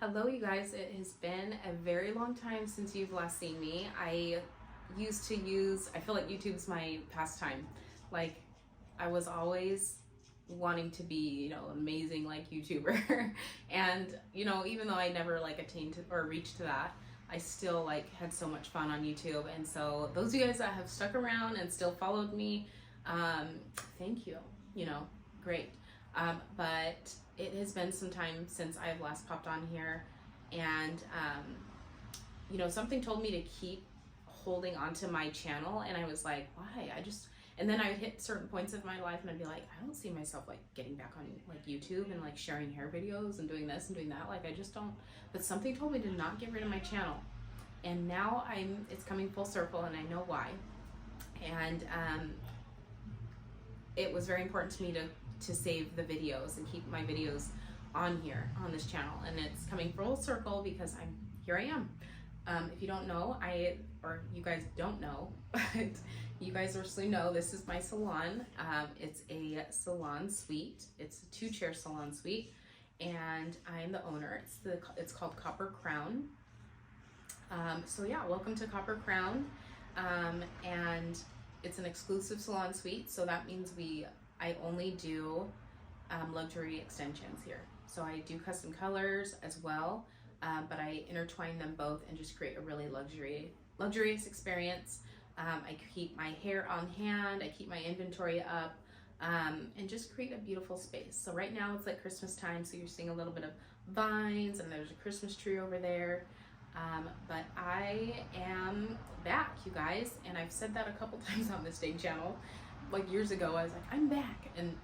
Hello, you guys. It has been a very long time since you've last seen me. I feel like YouTube's my pastime. Like, I was always wanting to be, an amazing, like, YouTuber. And, even though I never, like, attained to, or reached to that, I still, like, had so much fun on YouTube. And so, those of you guys that have stuck around and still followed me, thank you. Great. But it has been some time since I've last popped on here, and something told me to keep holding onto my channel, and I was like, why? And then I would hit certain points of my life and I'd be like, I don't see myself like getting back on like YouTube and like sharing hair videos and doing this and doing that. Like, I just don't. But something told me to not get rid of my channel, and now it's coming full circle, and I know why. And it was very important to me to save the videos and keep my videos on here on this channel, and it's coming full circle because here I am. If you don't know, or you guys don't know, but you guys actually know, this is my salon. It's a salon suite. It's a 2-chair salon suite, and I'm the owner. It's called Copper Crown. So yeah, welcome to Copper Crown, and it's an exclusive salon suite. So that means I only do luxury extensions here. So I do custom colors as well, but I intertwine them both and just create a really luxurious experience. I keep my hair on hand, I keep my inventory up, and just create a beautiful space. So right now it's like Christmas time, so you're seeing a little bit of vines, and there's a Christmas tree over there. But I am back, you guys, and I've said that a couple times on this dang channel. Like years ago, I was like, I'm back, and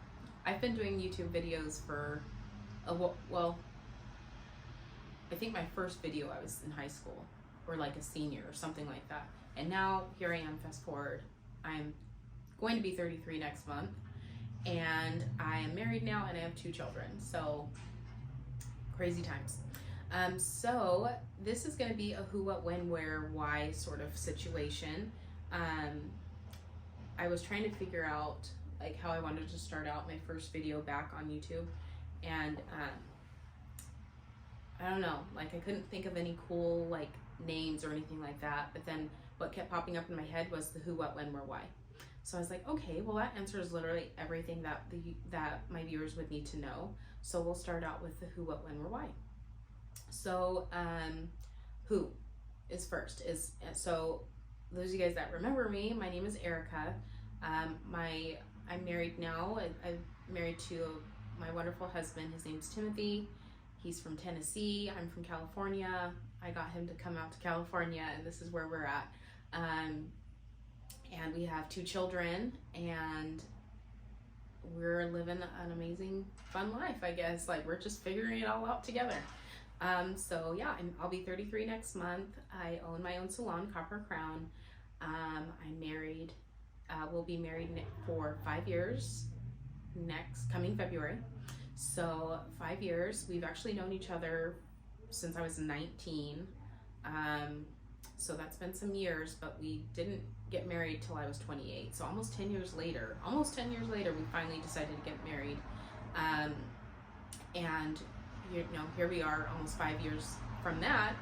I've been doing YouTube videos for I think my first video I was in high school, or like a senior or something like that, and now here I am. Fast forward, I'm going to be 33 next month, and I am married now, and I have 2 children, so crazy times. So this is going to be a who, what, when, where, why sort of situation. I was trying to figure out like how I wanted to start out my first video back on YouTube, and I don't know, like I couldn't think of any cool like names or anything like that. But then what kept popping up in my head was the who, what, when, where, why. So I was like, okay, well that answers literally everything that my viewers would need to know. So we'll start out with the who, what, when, where, why. So who is first is, so those of you guys that remember me, my name is Erica. I'm married now. I'm married to my wonderful husband. His name's Timothy. He's from Tennessee. I'm from California. I got him to come out to California, and this is where we're at. And we have 2 children, and we're living an amazing, fun life, I guess. Like, we're just figuring it all out together. So yeah, I'll be 33 next month. I own my own salon, Copper Crown. I'm married. We'll be married for 5 years coming February. So 5 years. We've actually known each other since I was 19. So that's been some years, but we didn't get married till I was 28. So almost 10 years later, we finally decided to get married. And here we are almost 5 years from that,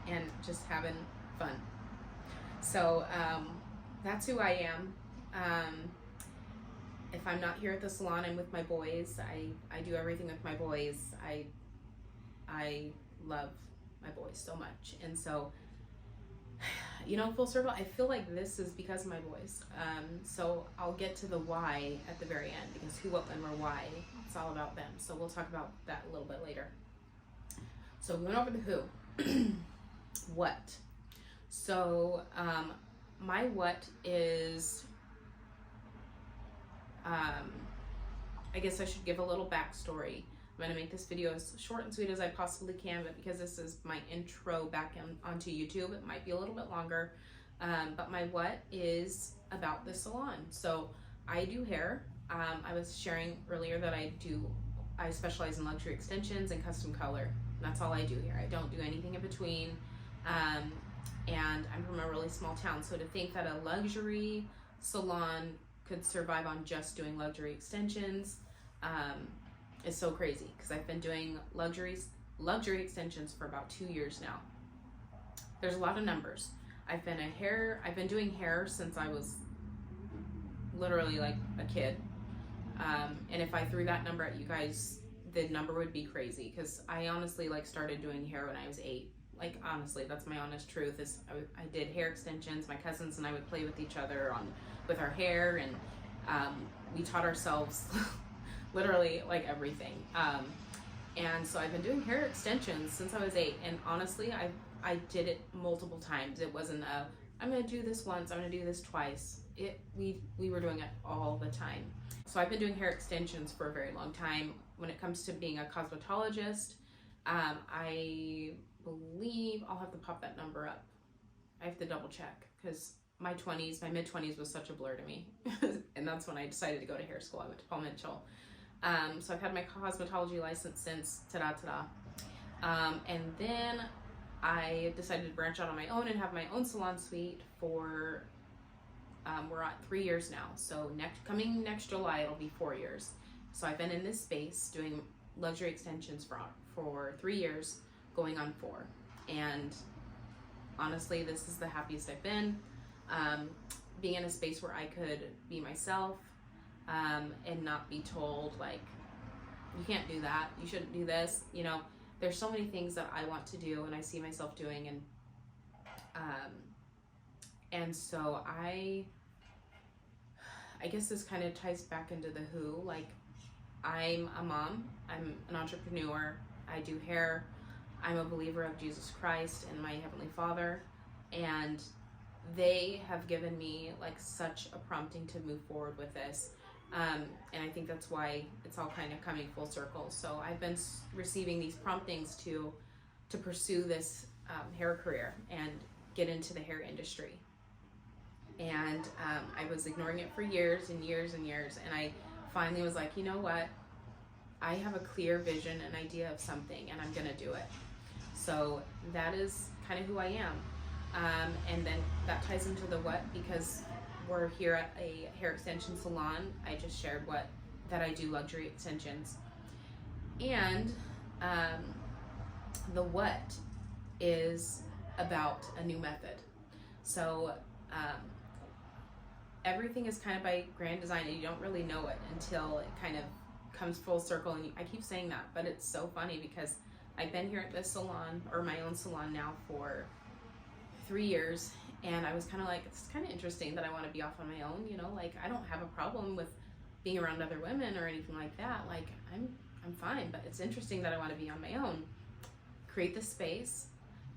and just having fun. So that's who I am. If I'm not here at the salon, I'm with my boys. I do everything with my boys. I love my boys so much, and so full circle, I feel like this is because of my boys. So I'll get to the why at the very end, because who, what, when, where, why, it's all about them. So we'll talk about that a little bit later. So we went over the who. What? So my what is, I guess I should give a little backstory. I'm going to make this video as short and sweet as I possibly can, but because this is my intro back onto YouTube, it might be a little bit longer. But my what is about the salon. So I do hair. I was sharing earlier that I specialize in luxury extensions and custom color. That's all I do here. I don't do anything in between. And I'm from a really small town, so to think that a luxury salon could survive on just doing luxury extensions is so crazy, because I've been doing luxury luxury extensions for about 2 years now. There's a lot of numbers. I've been doing hair since I was literally like a kid. And if I threw that number at you guys, the number would be crazy, because I honestly like started doing hair when I was 8. Like, honestly, that's my honest truth, is I did hair extensions. My cousins and I would play with each other with our hair, and we taught ourselves literally like everything. And so I've been doing hair extensions since I was 8, and honestly, I did it multiple times. It wasn't I'm gonna do this once, I'm gonna do this twice. We were doing it all the time. So I've been doing hair extensions for a very long time. When it comes to being a cosmetologist, I believe I'll have to pop that number up. I have to double check, because my mid-20s was such a blur to me. And that's when I decided to go to hair school. I went to Paul Mitchell. So I've had my cosmetology license since, and then I decided to branch out on my own and have my own salon suite for, we're at 3 years now. So coming next July, it'll be 4 years. So I've been in this space doing luxury extensions for 3 years, going on 4. And honestly, this is the happiest I've been. Being in a space where I could be myself, and not be told, like, you can't do that, you shouldn't do this. You know, there's so many things that I want to do and I see myself doing, and so I guess this kind of ties back into the who. Like, I'm a mom, I'm an entrepreneur, I do hair, I'm a believer of Jesus Christ and my Heavenly Father, and they have given me like such a prompting to move forward with this. And I think that's why it's all kind of coming full circle. So I've been receiving these promptings to pursue this hair career and get into the hair industry. And I was ignoring it for years and years and years. And I finally was like, you know what? I have a clear vision, an idea of something, and I'm going to do it. So that is kind of who I am. And then that ties into the what, because we're here at a hair extension salon. I just shared that I do luxury extensions. And the what is about a new method. So everything is kind of by grand design, and you don't really know it until it kind of comes full circle. And I keep saying that, but it's so funny because I've been here at this salon, or my own salon now, for 3 years, and I was kind of like, it's kind of interesting that I want to be off on my own, you know, like I don't have a problem with being around other women or anything like that. Like I'm fine, but it's interesting that I want to be on my own, create the space,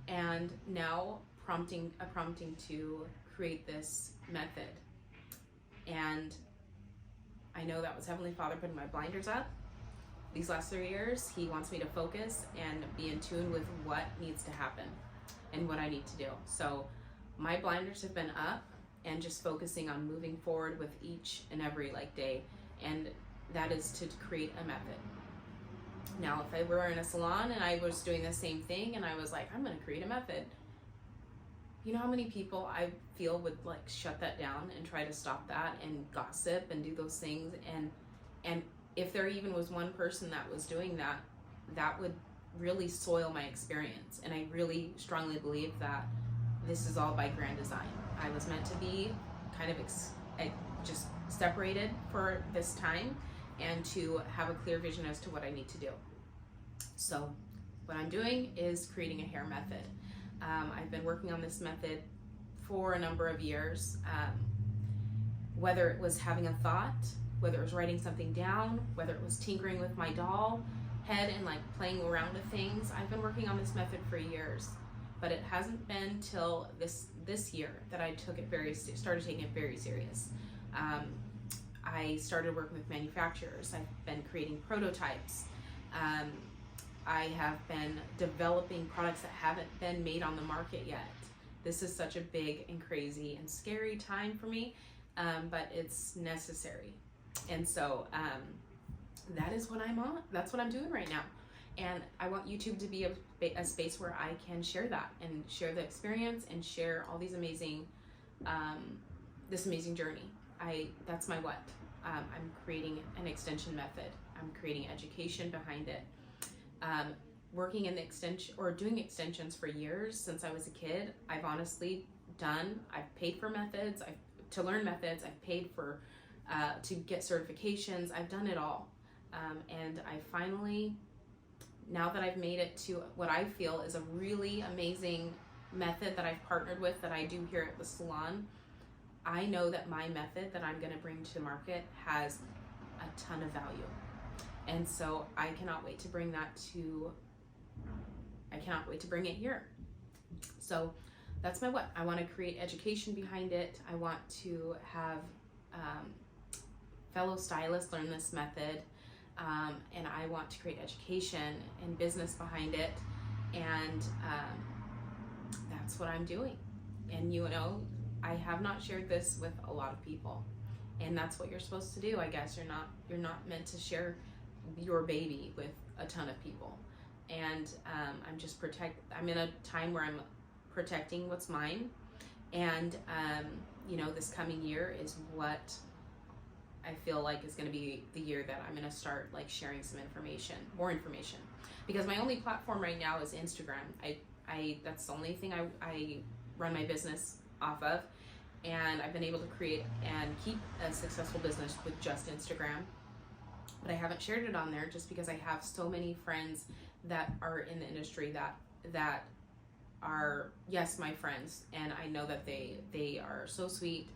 and now a prompting to create this method. And I know that was Heavenly Father putting my blinders up these last 3 years. He wants me to focus and be in tune with what needs to happen and what I need to do. So my blinders have been up and just focusing on moving forward with each and every day, and that is to create a method. Now, if I were in a salon and I was doing the same thing and I was like, I'm going to create a method, you know how many people I feel would shut that down and try to stop that and gossip and do those things, and if there even was one person that was doing that, that would really soil my experience. And I really strongly believe that this is all by grand design. I was meant to be kind of just separated for this time, and to have a clear vision as to what I need to do. So what I'm doing is creating a hair method. I've been working on this method for a number of years, whether it was having a thought, whether it was writing something down, whether it was tinkering with my doll head and playing around with things. I've been working on this method for years, but it hasn't been till this year that I started taking it very serious. I started working with manufacturers. I've been creating prototypes. I have been developing products that haven't been made on the market yet. This is such a big and crazy and scary time for me, but it's necessary. And so that is what I'm on. That's what I'm doing right now. And I want YouTube to be a space where I can share that and share the experience and share all these amazing, this amazing journey. That's my what. I'm creating an extension method. I'm creating education behind it. working in the extension or doing extensions for years since I was a kid. I've honestly I've paid for methods, to learn methods, I've paid for to get certifications, I've done it all. And I finally, now that I've made it to what I feel is a really amazing method that I've partnered with, that I do here at the salon, I know that my method that I'm going to bring to market has a ton of value. And so I cannot wait to bring it here. So that's my what. I want to create education behind it. I want to have fellow stylists learn this method. And I want to create education and business behind it. And that's what I'm doing. And I have not shared this with a lot of people. And that's what you're supposed to do, I guess. You're not meant to share your baby with a ton of people. And I'm in a time where I'm protecting what's mine. And this coming year is what I feel like is going to be the year that I'm going to start like sharing some more information, because my only platform right now is Instagram. That's the only thing I run my business off of, and I've been able to create and keep a successful business with just Instagram, but I haven't shared it on there just because I have so many friends that are in the industry that are, yes, my friends, and I know that they are so sweet.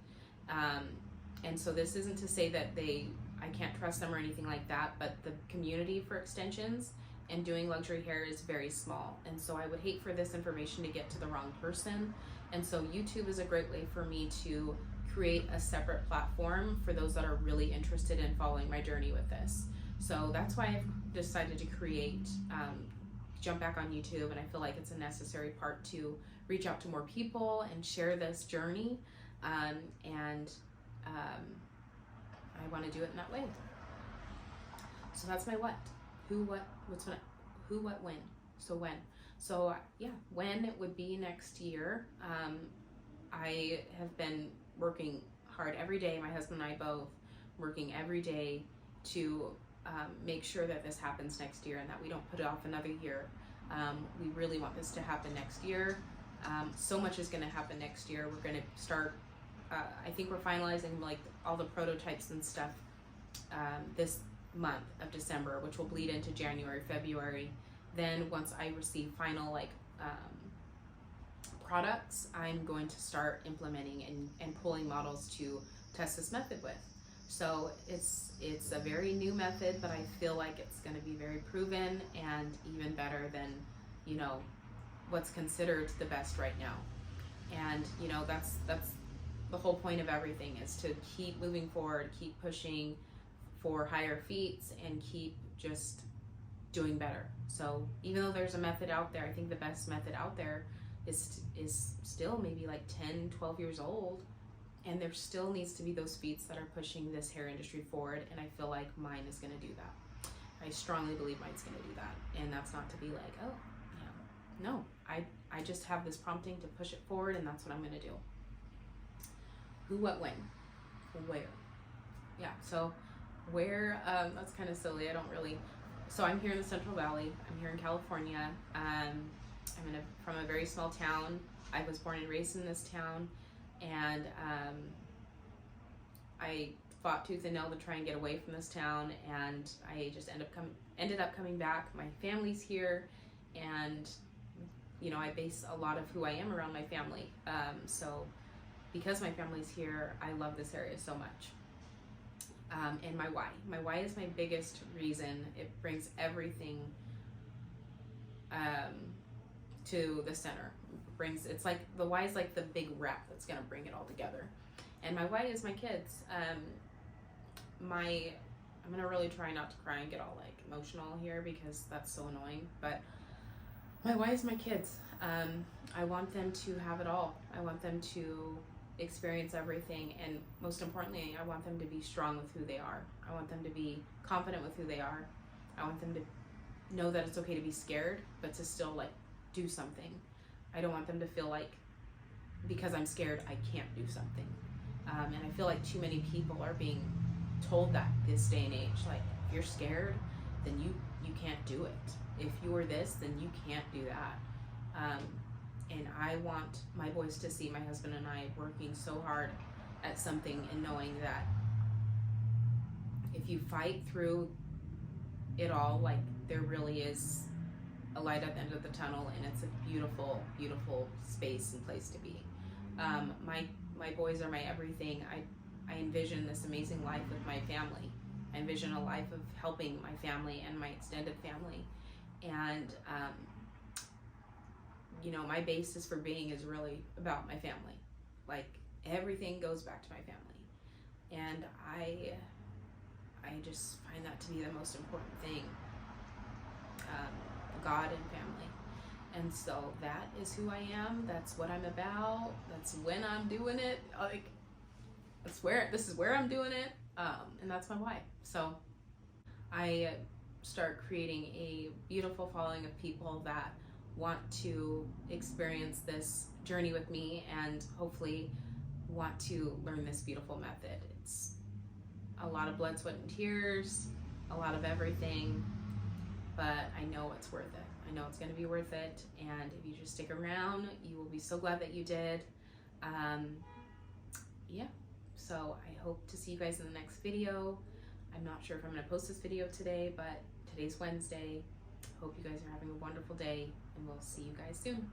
And so this isn't to say that I can't trust them or anything like that, but the community for extensions and doing luxury hair is very small. And so I would hate for this information to get to the wrong person. And so YouTube is a great way for me to create a separate platform for those that are really interested in following my journey with this. So that's why I've decided to jump back on YouTube, and I feel like it's a necessary part to reach out to more people and share this journey. I want to do it in that way. So that's my what. Who, what, what's what, who, what, when. So when. So yeah, when it would be next year. I have been working hard every day, my husband and I both, working every day to make sure that this happens next year and that we don't put it off another year. We really want this to happen next year. So much is going to happen next year. We're going to start, I think we're finalizing like all the prototypes and stuff this month of December, which will bleed into January, February. Then once I receive final products, I'm going to start implementing and pulling models to test this method with. So it's a very new method, but I feel like it's going to be very proven and even better than what's considered the best right now. And that's the whole point of everything, is to keep moving forward, keep pushing for higher feats, and keep just doing better. So even though there's a method out there, I think the best method out there is still maybe like 10, 12 years old, and there still needs to be those feats that are pushing this hair industry forward, and I feel like mine is going to do that. I strongly believe mine's going to do that, and that's not to be like, oh, no, I just have this prompting to push it forward, and that's what I'm going to do. Who, what, when, where. Yeah, so where, that's kind of silly, so I'm here in the Central Valley, I'm here in California. I'm from a very small town. I was born and raised in this town, and I fought tooth and nail to try and get away from this town, and I just ended up coming back. My family's here, and I base a lot of who I am around my family. So because my family's here, I love this area so much. And my why is my biggest reason. It brings everything to the center. It's like the why is like the big wrap that's gonna bring it all together. And my why is my kids. I'm gonna really try not to cry and get all like emotional here because that's so annoying, but my why is my kids. I want them to have it all. I want them to experience everything, and most importantly, I want them to be strong with who they are. I want them to be confident with who they are. I want them to know that it's okay to be scared, but to still like do something. I don't want them to feel like because I'm scared I can't do something. And I feel like too many people are being told that this day and age, like if you're scared, then you can't do it. if you're this, then you can't do that. And I want my boys to see my husband and I working so hard at something and knowing that if you fight through it all, like, there really is a light at the end of the tunnel, and it's a beautiful, beautiful space and place to be. My boys are my everything. I envision this amazing life with my family. I envision a life of helping my family and my extended family. And, you know, my basis for being is really about my family. Like, everything goes back to my family. And I just find that to be the most important thing. God and family. And so that is who I am. That's what I'm about. That's when I'm doing it. Like, this is where I'm doing it. And that's my why. So I start creating a beautiful following of people that want to experience this journey with me and hopefully want to learn this beautiful method. It's a lot of blood, sweat, and tears, a lot of everything, but I know it's worth it. I know it's going to be worth it, and if you just stick around, you will be so glad that you did. Yeah, so I hope to see you guys in the next video. I'm not sure if I'm going to post this video today, but today's Wednesday. Hope you guys are having a wonderful day, and we'll see you guys soon.